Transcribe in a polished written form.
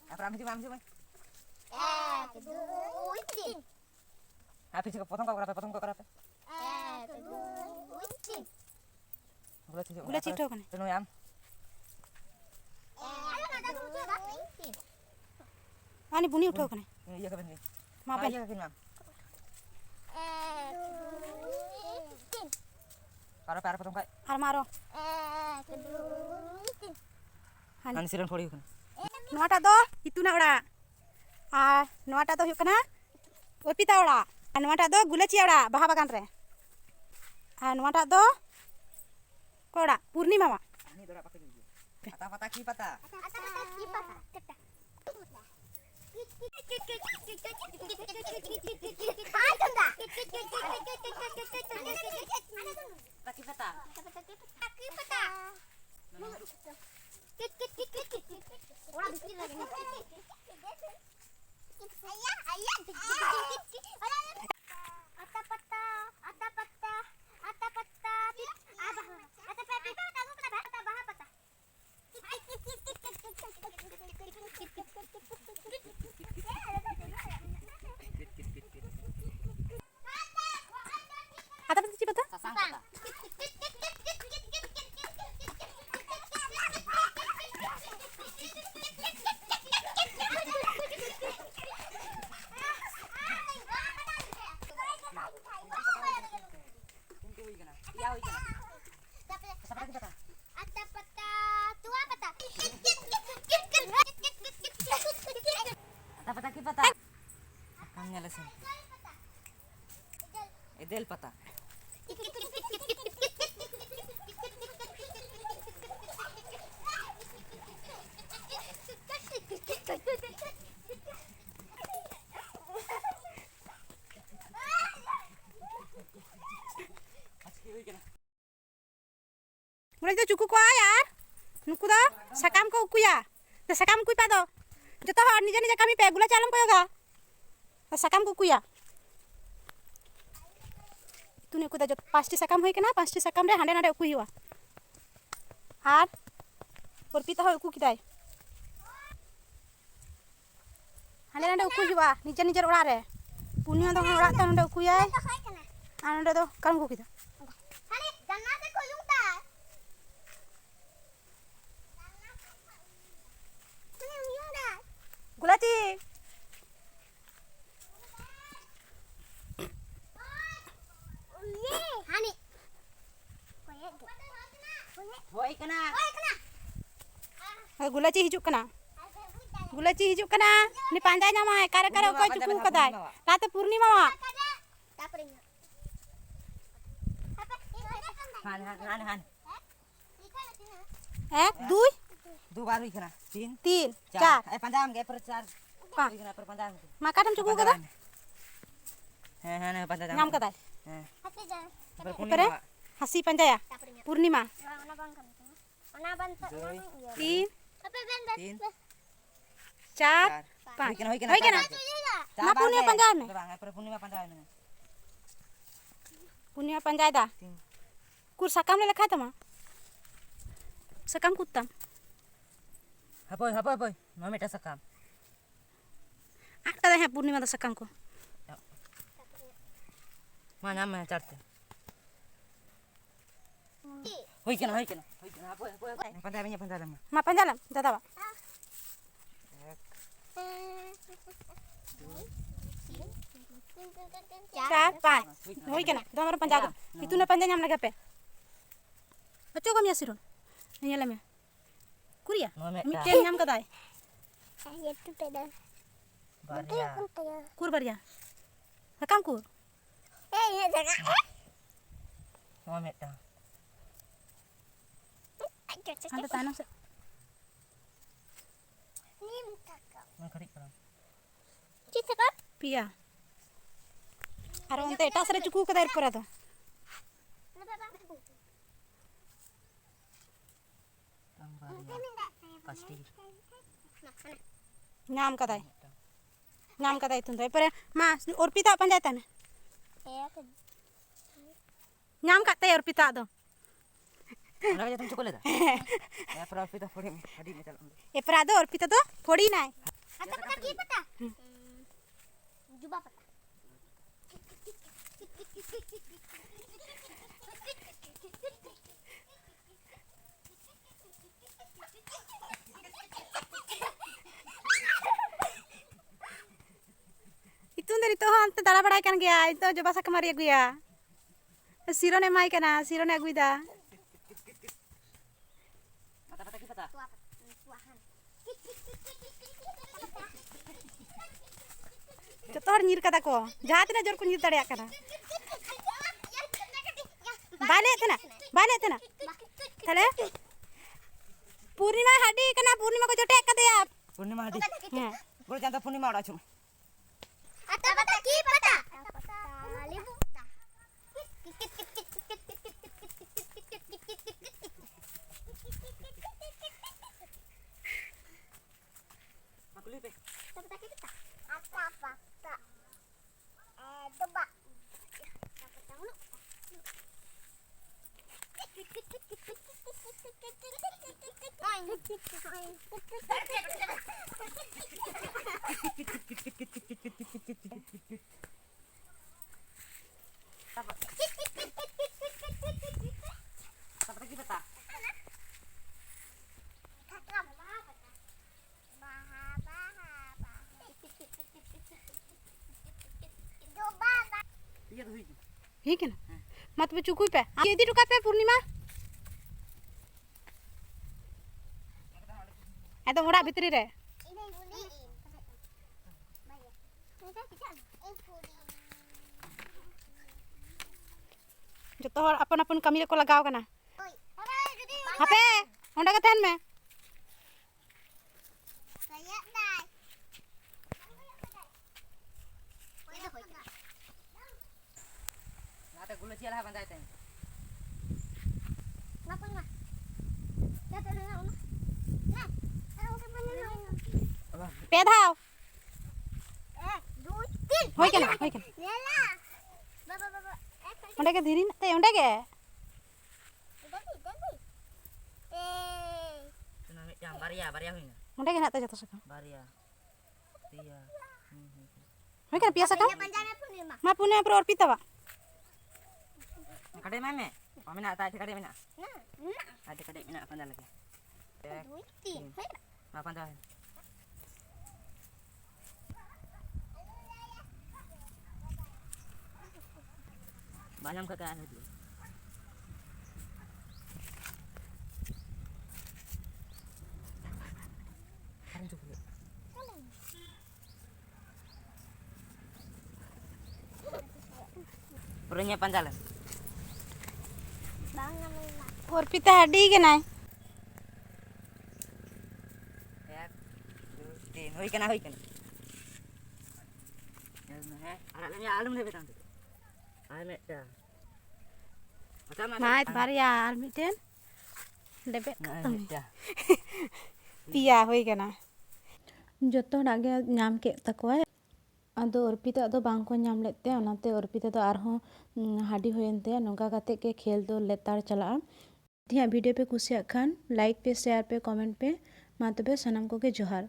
Apa ambil cuma ambil cuma. 1, 2, 3. Habis ke potong kau berapa? Potong kau berapa? 1, 2, 3. Gula cito kan? Penuh yam. Ani bunyi uठो kan? Iya kan ni. Maaf. Iya kan mam. 1, 2, 3. Para potong kau. Har maro. 1, 2, 3. Ani siren podi kan. Nuata do itu na ora. Nuata do hukana. Orpita ora. Nuata do gulaci ora baha bagan re. Nuata do kora Purnima ma. Ani dora pakai gigi. Pata ki pata. Apa sih pata? Sasang pata. Pata ki pata. Akan nyalasin. Edel pata. Mulai itu cukup kok ya. Nuku do sakam ko ukuya. Te sakam kuy pado. Joto hor nije nije kami pe gula calam ko yoga. Sakam ko ukuya. Itu nuku da jot 5টি sakam hoy kana 5টি sakam re hande nade ukuy huwa. Ar Orpita ho uku kidai. Hande nade ukuy huwa nije nije ora re. Punya do ora ta nade ukuyai. Nade do kam ko kida. Gulaci. Hoi kena. Gulaci hijuk kana. Gulaci hijuk kana. Ni panjai nama kare ko cukup kadai. Rata Purnima ma. Han. 1, 2, 2 baru kena. 3, 3, 4. Panjang ke per 4. Pak. Kena per panjang. Makadam cukup kada? panjang. Nyam kadai. Per Pare hasi panjaya. Purnima. 3, 3, 4, 5. Hoi kena. Hoi kena. Ma punya panjai me. Bang, per punima panjang me. Punya panjai da. Kur sakam le lekha tama. Sakam kutam. Hapoi. Mami ta sakam. Akta da Purnima da sakam ko. Mana me charte. Hoi kena. Hapoi. Panjang. Ma panjalam dada ba. 4, 5. Hoi kena. Domar panjagam. Itu na panjang nyam lagape. Acho kam yasirun. Nyala me. Kuria. Miten nyam kadai. Baria. Kur baria. Sakam kur. Mami ta. Anda tanam se. Mau kari kara. Pia. Aro ante eta sare cukup kadai pura to. Pasti. Nyam kadai tun dai pare ma Orpita panjata na. Nyam katai Orpita do. Mana aja tuh chocolate? Ya, Orpita pori, hadi metal. Orpita do podi nai. Ata pata ki pata? Jubah pata. Itu dari itu ante dara barai kan gaya itu coba sak kemari aku ya. Siron emai kana siron aku ida. Pata ki pata. Tua pata. Tuahan. Joto hor nyir kata ko. Jahat tina jor ko nyir dare kana. Bale tena. Thale. Purnima hadi kana Purnima ko jote kade आप. पूर्णिमा हटी हां. बोल जानता पूर्णिमा उड़ा छुम Ata pata ki pata? Limbu pata. aku lipe Ata pata ki pata? Ata pata. Coba. Ata pata dulu. pata ki pata iya tuh hiji ठीक है ना मत पे चुकुई पे ये दी टुका पे पूर्णिमा एकदम ओड़ा भीतरी रे जतो हर अपन अपन कमी को लगाव कना हापे ओंडा का थान में नाते गुल चिया ला बंदाते पे धाव होय कना ओंडा के धीरी ते ओंडा के tuna yang baria huina ओंडा के नाते जतो सका baria tia होय कना पिया सका मा पुने पर और पीतावा kade mame pamina ta kade mina ada kade mina pandal lagi ma pandal banyak kakak itu Purunya pandalan. और पीता हड्डी के ना एक दो तीन होई कना अरे मैं आलू नहीं बेटा आय में क्या माय बार यार मिटेन डेबे क्या पिया होई के ना जतो डागे नाम के तकोय अदो अर्पिता दो बांग को नाम लेते ओनाते अर्पिता दो आरहों हाडी होयनते नोंका काते के खेल दो लेतार चला वीडियो पे कुसिया खान लाइक पे शेयर पे कमेंट पे मा तबे सनम को के जोहार।